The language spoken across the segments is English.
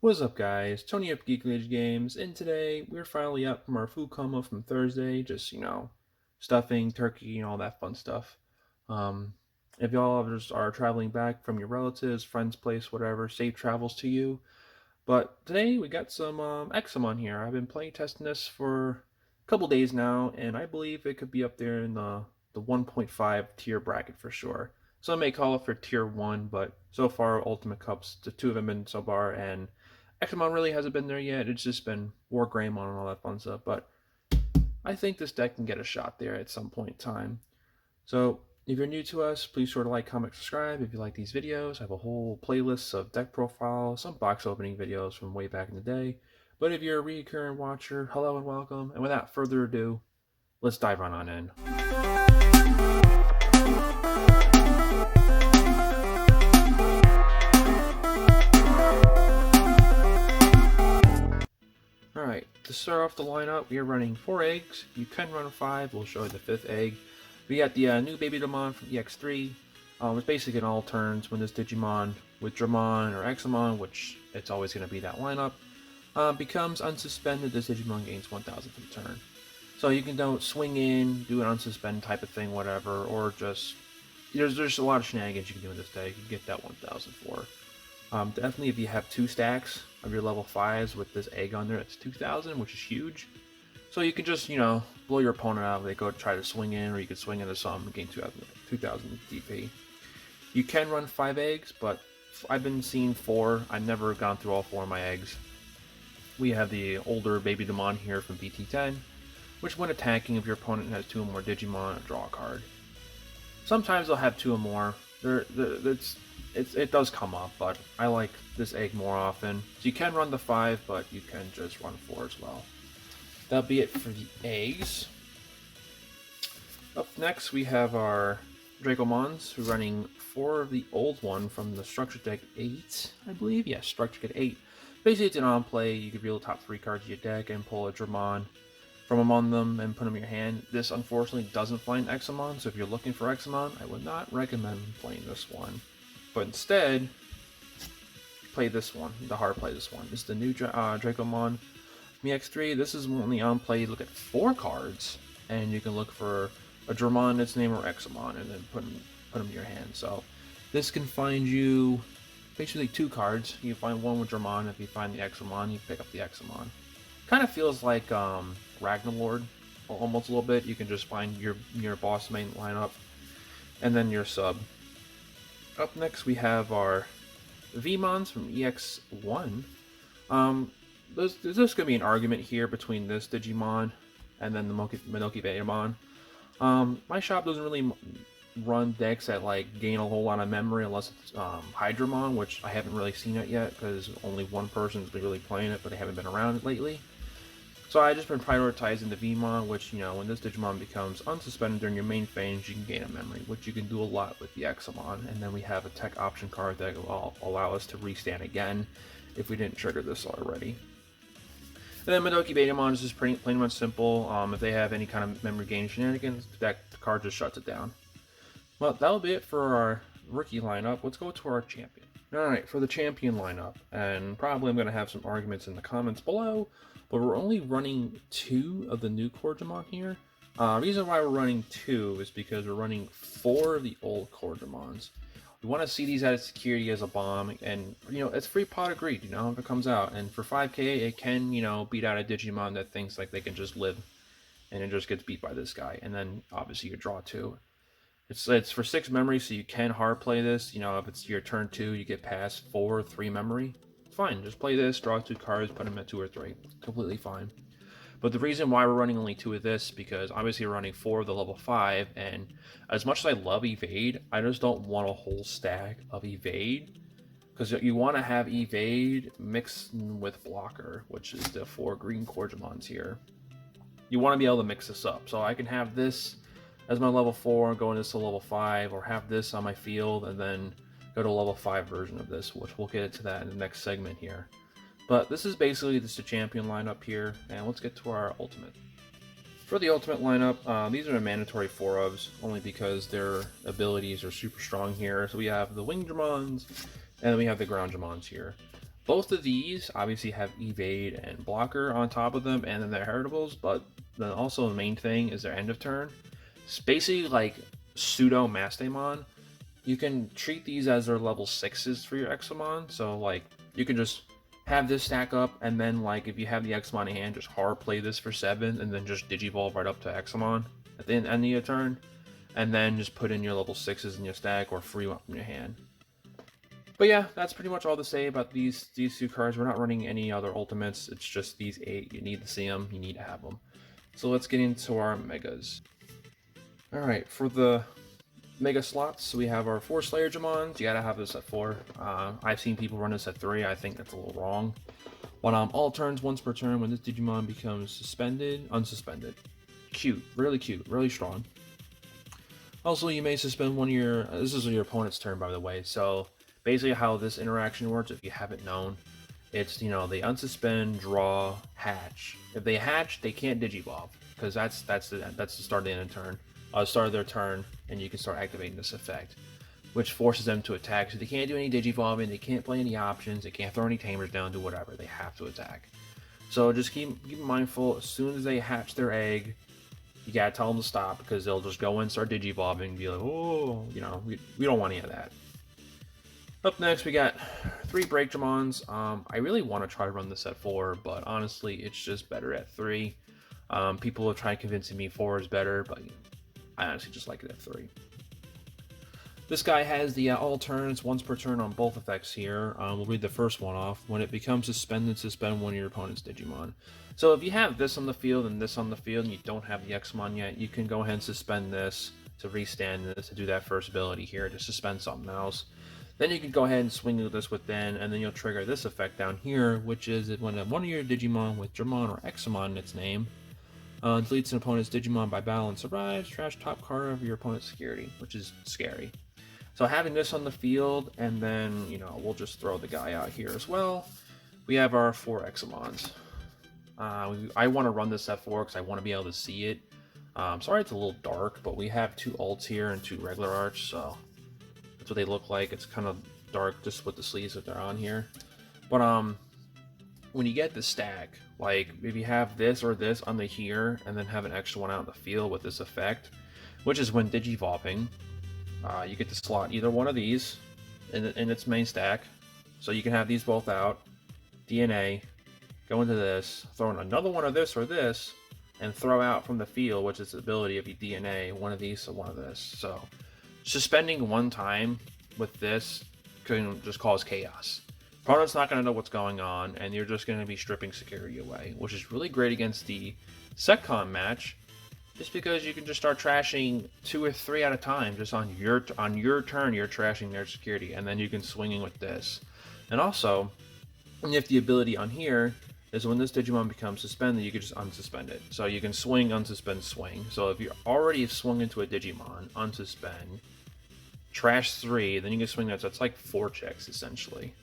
What's up, guys? Tony up Geek Age Games, and today we're finally up from our food coma from Thursday. Just stuffing, turkey, and all that fun stuff. Um, if y'all just are traveling back from your relatives, friends' place, whatever, safe travels to you. But today we got some Examon here. I've been playing testing this for a couple days now, and I believe it could be up there in the 1.5 tier bracket for sure. Some may call it for tier 1, but so far Ultimate Cups, the two of them been so far, and Examon really hasn't been there yet. It's just been War Greymon and all that fun stuff. But I think this deck can get a shot there at some point in time. So if you're new to us, please sure to like, comment, subscribe. If you like these videos, I have a whole playlist of deck profiles, some box opening videos from way back in the day. But if you're a recurring watcher, hello and welcome. And without further ado, let's dive right on in. Alright, to start off the lineup, we are running 4 eggs. You can run 5, we'll show you the 5th egg. We got the new baby Digimon from EX3. It's basically in all turns when this Digimon with Dramon or Examon, which it's always going to be that lineup, becomes unsuspended, this Digimon gains 1000 for the turn. So you can don't swing in, do an unsuspend type of thing, whatever, or just there's a lot of shenanigans you can do in this deck. You can get that 1000 for. Definitely if you have 2 stacks of your level 5s with this egg on there, it's 2000, which is huge. So you can just, blow your opponent out if they go try to swing in, or you can swing into some and gain 2000 DP. You can run 5 eggs, but I've been seeing 4. I've never gone through all 4 of my eggs. We have the older Baby Demon here from BT10, which when attacking, if your opponent has 2 or more Digimon, draw a card. Sometimes they'll have 2 or more. It does come up, but I like this egg more often. So you can run the 5, but you can just run 4 as well. That'll be it for the eggs. Up next, we have our Dracomons. We're running 4 of the old one from the Structure Deck 8, I believe. Yes, Structure Deck 8. Basically, it's an on-play. You can reveal the top 3 cards of your deck and pull a Dramon from among them and put them in your hand. This, unfortunately, doesn't find Examon, so if you're looking for Examon, I would not recommend playing this one. But instead, play this one. The hard play this one. This is the new Dracomon EX3. This is only on play. You look at 4 cards, and you can look for a Dramon, its name, or Examon, and then put them in your hand. So this can find you basically 2 cards. You find one with Dramon. If you find the Examon, you pick up the Examon. Kind of feels like Ragnarlord, almost a little bit. You can just find your boss main lineup, and then your sub. Up next, we have our Vmons from EX1. There's just going to be an argument here between this Digimon and then the Minoki Betamon. My shop doesn't really run decks that gain a whole lot of memory unless it's Hydramon, which I haven't really seen it yet because only one person's been really playing it, but they haven't been around it lately. So I just been prioritizing the Vmon, which, when this Digimon becomes unsuspended during your main phase, you can gain a memory, which you can do a lot with the Examon. And then we have a tech option card that will allow us to restand again if we didn't trigger this already. And then Minoki Betamon is just plain much simple. If they have any kind of memory gain shenanigans, the card just shuts it down. Well, that'll be it for our rookie lineup. Let's go to our champion. Alright, for the champion lineup, and probably I'm going to have some arguments in the comments below, but we're only running 2 of the new Corgemon here. Reason why we're running 2 is because we're running 4 of the old Corgemons. We want to see these added security as a bomb, and it's free pot of greed, if it comes out. And for 5k, it can, beat out a Digimon that thinks like they can just live, and it just gets beat by this guy. And then obviously you draw 2. It's for 6 memory, so you can hard play this. If it's your turn 2, you get past 4 or 3 memory. Fine, just play this, draw 2 cards, put them at 2 or 3. Completely fine. But the reason why we're running only 2 of this, because obviously we're running 4 of the level 5, and as much as I love Evade, I just don't want a whole stack of Evade. Because you want to have Evade mixed with Blocker, which is the 4 green Corgemons here. You want to be able to mix this up. So I can have this as my level 4 and go into this to level 5, or have this on my field and then go to a level 5 version of this, which we'll get to that in the next segment here. But this is basically just a champion lineup here, and let's get to our ultimate. For the ultimate lineup, these are the mandatory 4-ofs, only because their abilities are super strong here. So we have the Winged Dramons, and then we have the Ground Dramons here. Both of these obviously have evade and blocker on top of them, and then they're heritables, but then also the main thing is their end of turn. It's basically like pseudo Mastamon. You can treat these as their level 6s for your Examon, so like you can just have this stack up, and then like if you have the Examon in hand, just hard play this for 7, and then just Digivolve right up to Examon at the end of your turn, and then just put in your level 6s in your stack or free one from your hand. But yeah, that's pretty much all to say about these 2 cards. We're not running any other ultimates, it's just these 8. You need to see them, you need to have them. So let's get into our megas. Alright, for the mega slots, we have our 4 Slayer Jamons. You gotta have this at 4. I've seen people run this at 3. I think that's a little wrong. But all turns, once per turn, when this Digimon becomes unsuspended. Cute, really strong. Also, you may suspend one of your... this is your opponent's turn, by the way. So basically how this interaction works, if you haven't known, it's, you know, they unsuspend, draw, hatch. If they hatch, they can't Digivolve, because that's the start of the end of turn. Start of their turn, and you can start activating this effect, which forces them to attack. So they can't do any Digivolving, they can't play any options, they can't throw any Tamers down, do whatever. They have to attack. So just keep mindful, as soon as they hatch their egg, you gotta tell them to stop, because they'll just go in, start Digivolving, and be like, oh, you know, we don't want any of that. Up next, we got 3 Dracomons. I really want to try to run this at 4, but honestly, it's just better at 3. People have tried convincing me 4 is better, but I honestly just like it at 3. This guy has the all turns, once per turn on both effects here. We'll read the first one off. When it becomes suspended, suspend one of your opponent's Digimon. So if you have this on the field and this on the field and you don't have the Examon yet, you can go ahead and suspend this to restand this, to do that first ability here, to suspend something else. Then you can go ahead and swing this within, and then you'll trigger this effect down here, which is when one of your Digimon with Dramon or Examon in its name deletes an opponent's Digimon by battle and survives, trash top card of your opponent's security, which is scary. So having this on the field, and then, you know, we'll just throw the guy out here as well. We have our 4 Examons. I want to run this at 4 because I want to be able to see it. Sorry it's a little dark, but we have 2 ults here and 2 regular arch, so that's what they look like. It's kind of dark just with the sleeves that they're on here. But when you get the stack, like if you have this or this on the here, and then have an extra one out in the field with this effect, which is when Digivolving, you get to slot either one of these in its main stack. So you can have these both out, DNA, go into this, throw in another one of this or this, and throw out from the field, which is the ability of your DNA, one of these or one of this. So suspending one time with this can just cause chaos. Opponent's not going to know what's going on, and you're just going to be stripping security away, which is really great against the Secon match, just because you can just start trashing 2 or 3 at a time. Just on your turn, you're trashing their security, and then you can swing in with this. And also, you have the ability on here is when this Digimon becomes suspended, you can just unsuspend it. So you can swing, unsuspend, swing. So if you already swung into a Digimon, unsuspend, trash 3, then you can swing that. So it's like 4 checks essentially.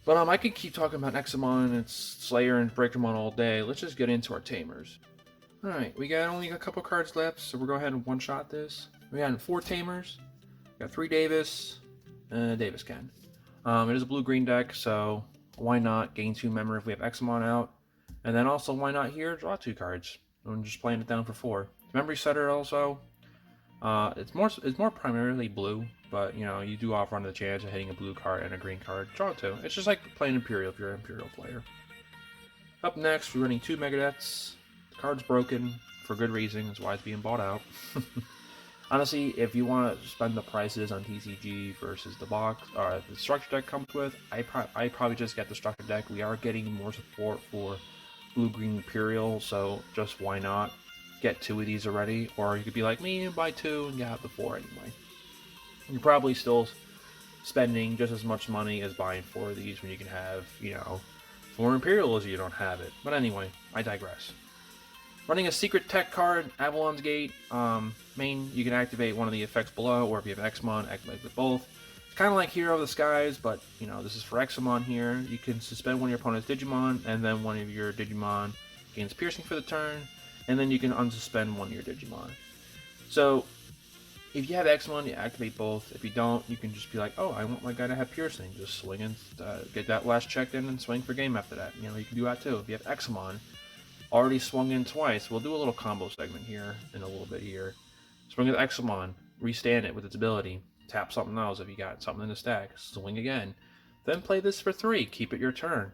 But I could keep talking about Examon and Slayer and Dracomon all day. Let's just get into our Tamers. Alright, we got only a couple cards left, so we'll go ahead and one-shot this. We got 4 Tamers, we got 3 Davis, and Davis Ken. It is a blue-green deck, so why not gain 2 memory if we have Examon out? And then also, why not here, draw 2 cards? I'm just playing it down for 4. Memory Setter also, it's more primarily blue, but you know, you do offer on the chance of hitting a blue card and a green card. Draw 2. It's just like playing Imperial if you're an Imperial player. Up next, we're running 2 Megadeths. Card's broken for good reason. That's why it's being bought out. Honestly, if you want to spend the prices on TCG versus the box or the structure deck comes with, I probably just get the structure deck. We are getting more support for blue-green Imperial, so just why not get 2 of these already? Or you could be like me and buy 2 and get the 4 anyway. You're probably still spending just as much money as buying 4 of these when you can have, you know, 4 Imperial as you don't have it. But anyway, I digress. Running a secret tech card, Avalon's Gate. Main, you can activate one of the effects below, or if you have Examon, activate with both. It's kind of like Hero of the Skies, but you know, this is for Examon here. You can suspend one of your opponent's Digimon, and then one of your Digimon gains piercing for the turn, and then you can unsuspend one of your Digimon. So If you have Examon, you activate both. If you don't, you can just be like, oh, I want my guy to have piercing. Just swing and get that last checked in and swing for game after that. You know, you can do that too. If you have Examon, already swung in twice, we'll do a little combo segment here in a little bit here. Swing with Examon, restand it with its ability. Tap something else if you got something in the stack. Swing again. Then play this for 3. Keep it your turn.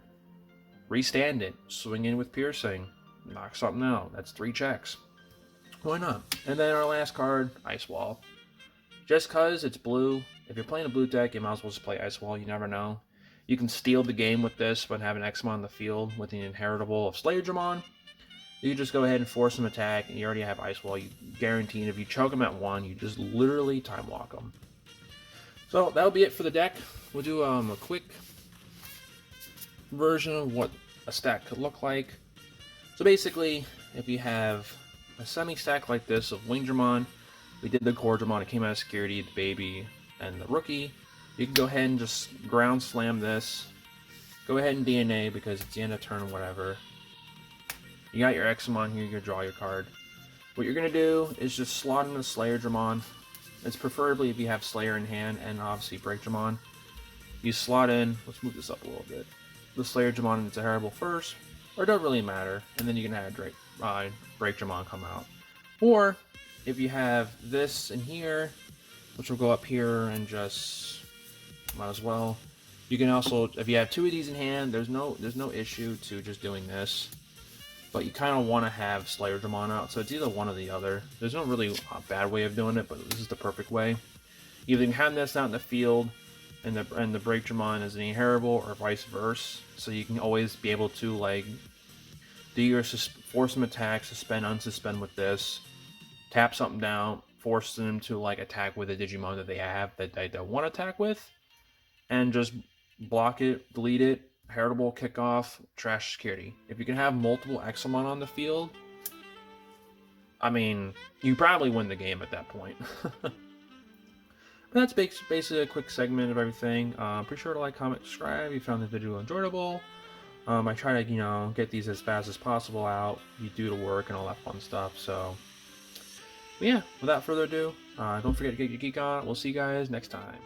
Restand it. Swing in with piercing. Knock something out. That's 3 checks. Why not? And then our last card, Ice Wall. Just cause it's blue, if you're playing a blue deck, you might as well just play Ice Wall, you never know. You can steal the game with this when having Examon on the field with the inheritable of Dracomon. You can just go ahead and force him attack, and you already have Ice Wall. You guaranteed if you choke him at 1, you just literally time walk him. So that'll be it for the deck. We'll do a quick version of what a stack could look like. So basically, if you have a semi-stack like this of Wingdramon, we did the Cordramon, it came out of Security, the Baby, and the Rookie. You can go ahead and just ground slam this. Go ahead and DNA because it's the end of turn, whatever. You got your Examon here, you draw your card. What you're going to do is just slot in the Slayerdramon. It's preferably if you have Slayer in hand and obviously Breakdramon. You slot in, let's move this up a little bit. The Slayerdramon and its inheritable first, or it doesn't really matter, and then you can have Breakdramon come out. Or if you have this in here, which will go up here and just might as well. You can also, if you have 2 of these in hand, there's no issue to just doing this. But you kind of want to have Slayerdramon out, so it's either one or the other. There's no really bad way of doing it, but this is the perfect way. You can have this out in the field, and the Breakdramon is an inheritable, or vice versa. So you can always be able to like do your force them attack, suspend, unsuspend with this. Tap something down, force them to like attack with a Digimon that they have that they don't want to attack with, and just block it, delete it, heritable, kick off, trash security. If you can have multiple Examon on the field, I mean, you probably win the game at that point. But that's basically a quick segment of everything. Be sure to like, comment, subscribe if you found the video enjoyable. I try to, get these as fast as possible out. You do the work and all that fun stuff, so. But yeah, without further ado, don't forget to get your geek on. We'll see you guys next time.